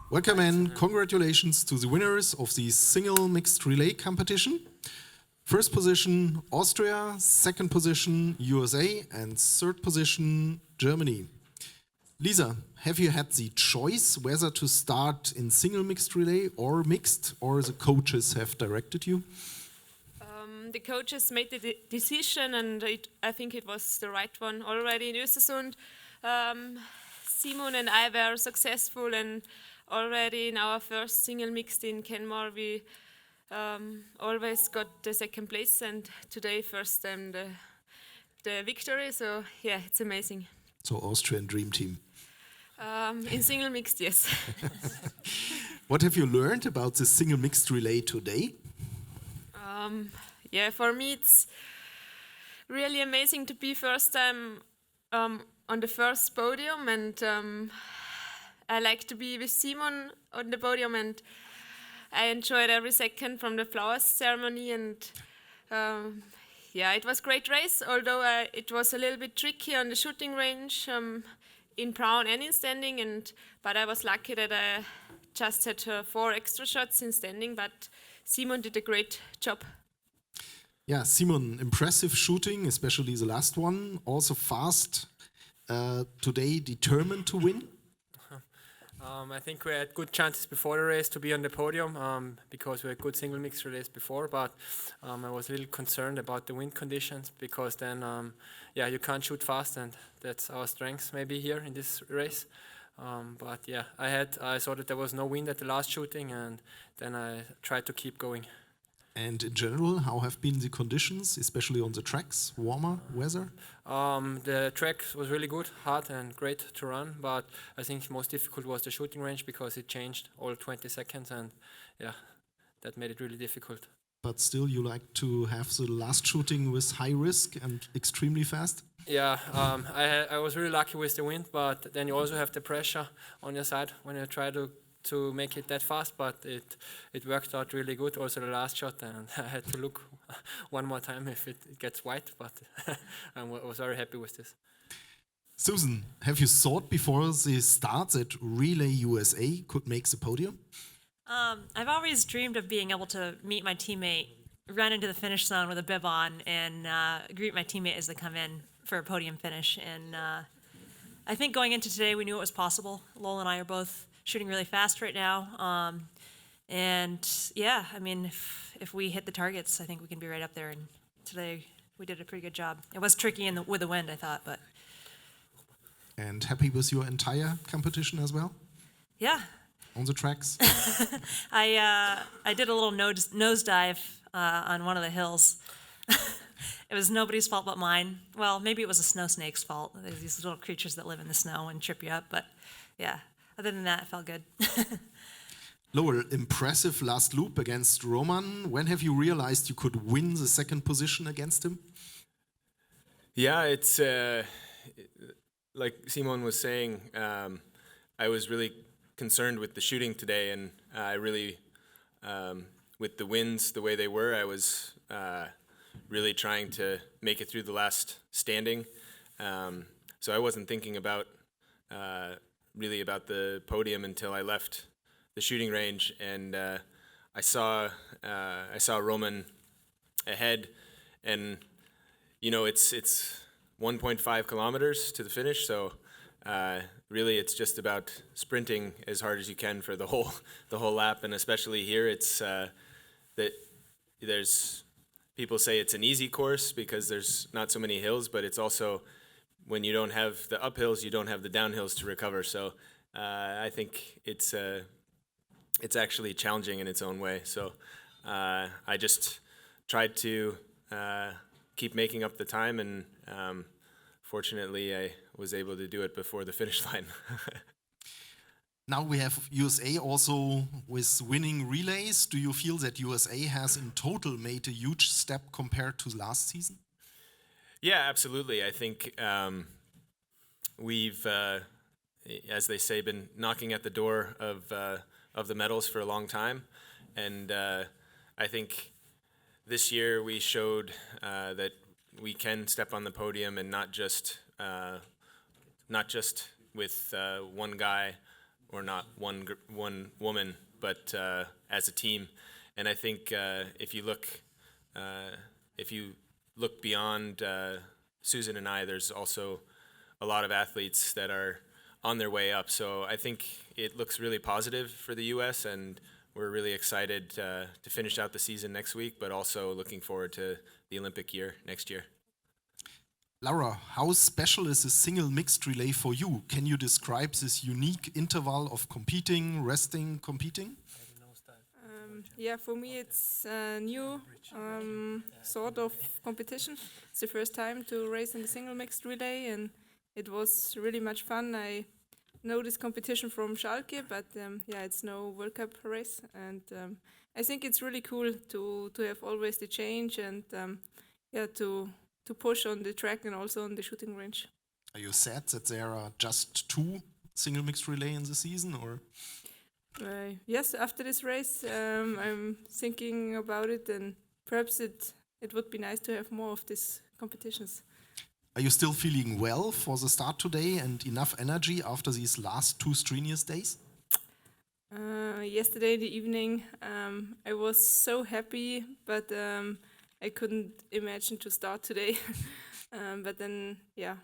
Welcome and congratulations to the winners of the single mixed relay competition. First position, Austria, second position, USA, and third position, Germany. Lisa, have you had the choice whether to start in single mixed relay or mixed, or the coaches have directed you? The coaches made the decision, and I think it was the right one already in Östersund. Simon and I were successful, and already in our first single mixed in Kenmore, we always got the second place, and today first time the victory. So yeah, it's amazing. So Austrian dream team. In single mixed, yes. What have you learned about the single mixed relay today? Yeah, for me it's really amazing to be first time on the first podium, and I like to be with Simon on the podium, and I enjoyed every second from the flowers ceremony, and yeah, it was a great race, although it was a little bit tricky on the shooting range in Brown and in standing, but I was lucky that I just had 4 extra shots in standing, but Simon did a great job. Yeah, Simon, impressive shooting, especially the last one. Also fast, today determined to win. I think we had good chances before the race to be on the podium because we had good single mixed relays before, but I was a little concerned about the wind conditions because then, yeah, you can't shoot fast, and that's our strength maybe here in this race. But yeah, I saw that there was no wind at the last shooting, and then I tried to keep going. And in general, how have been the conditions, especially on the tracks, warmer weather? The track was really good, hard and great to run, but I think most difficult was the shooting range because it changed all 20 seconds, and yeah, that made it really difficult. But still, you like to have the last shooting with high risk and extremely fast? Yeah, I was really lucky with the wind, but then you also have the pressure on your side when you try to make it that fast, but it worked out really good. Also the last shot, and I had to look one more time if it gets white, but I was very happy with this. Susan, have you thought before the start that Relay USA could make the podium? I've always dreamed of being able to meet my teammate, run into the finish zone with a bib on, and greet my teammate as they come in for a podium finish. And I think going into today, we knew it was possible. Lowell and I are both shooting really fast right now. And yeah, I mean, if we hit the targets, I think we can be right up there. And today we did a pretty good job. It was tricky with the wind, I thought, but. And happy with your entire competition as well? Yeah. On the tracks? I did a little nosedive on one of the hills. It was nobody's fault but mine. Well, maybe it was a snow snake's fault. There's these little creatures that live in the snow and trip you up, but yeah. Other than that, it felt good. Lowell, impressive last loop against Roman. When have you realized you could win the second position against him? Yeah, it's like Simon was saying, I was really concerned with the shooting today, and I really, with the winds the way they were, I was really trying to make it through the last standing. So I wasn't thinking about really about the podium until I left the shooting range, and I saw Roman ahead, and you know it's 1.5 kilometers to the finish, so really it's just about sprinting as hard as you can for the whole lap, and especially here it's that there's people say it's an easy course because there's not so many hills, but it's also when you don't have the uphills, you don't have the downhills to recover. So I think it's actually challenging in its own way. So I just tried to keep making up the time, and fortunately I was able to do it before the finish line. Now we have USA also with winning relays. Do you feel that USA has in total made a huge step compared to last season? Yeah, absolutely. I think we've, as they say, been knocking at the door of the medals for a long time, and I think this year we showed that we can step on the podium, and not just with one guy, or not one woman, but as a team. And I think if you look beyond Susan and I, there's also a lot of athletes that are on their way up. So I think it looks really positive for the U.S. and we're really excited to finish out the season next week, but also looking forward to the Olympic year next year. Laura, how special is the single mixed relay for you? Can you describe this unique interval of competing, resting, competing? Yeah, for me it's a new sort of competition. It's the first time to race in the single mixed relay, and it was really much fun. I know this competition from Schalke, but yeah, it's no World Cup race, and I think it's really cool to have always the change and yeah, to push on the track and also on the shooting range. Are you sad that there are just 2 single mixed relay in the season, or? Yes, after this race, I'm thinking about it, and perhaps it would be nice to have more of these competitions. Are you still feeling well for the start today and enough energy after these last 2 strenuous days? Yesterday in the evening, I was so happy, but I couldn't imagine to start today. But then, yeah,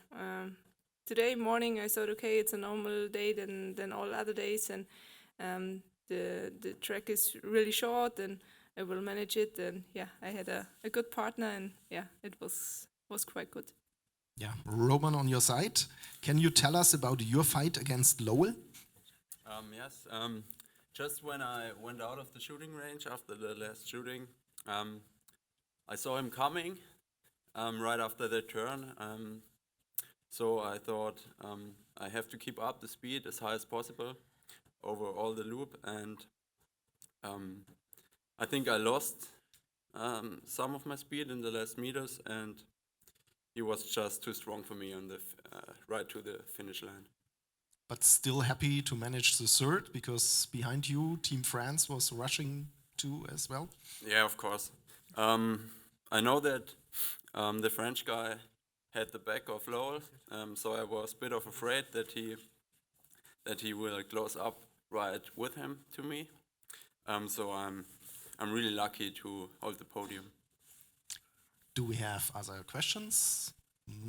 today morning I thought, okay, it's a normal day than all other days, and the track is really short, and I will manage it. And yeah, I had a good partner, and yeah, it was quite good. Yeah, Roman, on your side, can you tell us about your fight against Lowell? Yes, just when I went out of the shooting range after the last shooting, I saw him coming right after the turn. So I thought I have to keep up the speed as high as possible over all the loop, and I think I lost some of my speed in the last meters, and he was just too strong for me on the right to the finish line. But still happy to manage the third, because behind you, Team France was rushing too as well. Yeah, of course. I know that the French guy had the back of Lowell, so I was a bit of afraid that he will close up right with him to me. So I'm really lucky to hold the podium. Do we have other questions?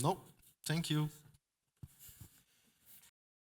No. Thank you.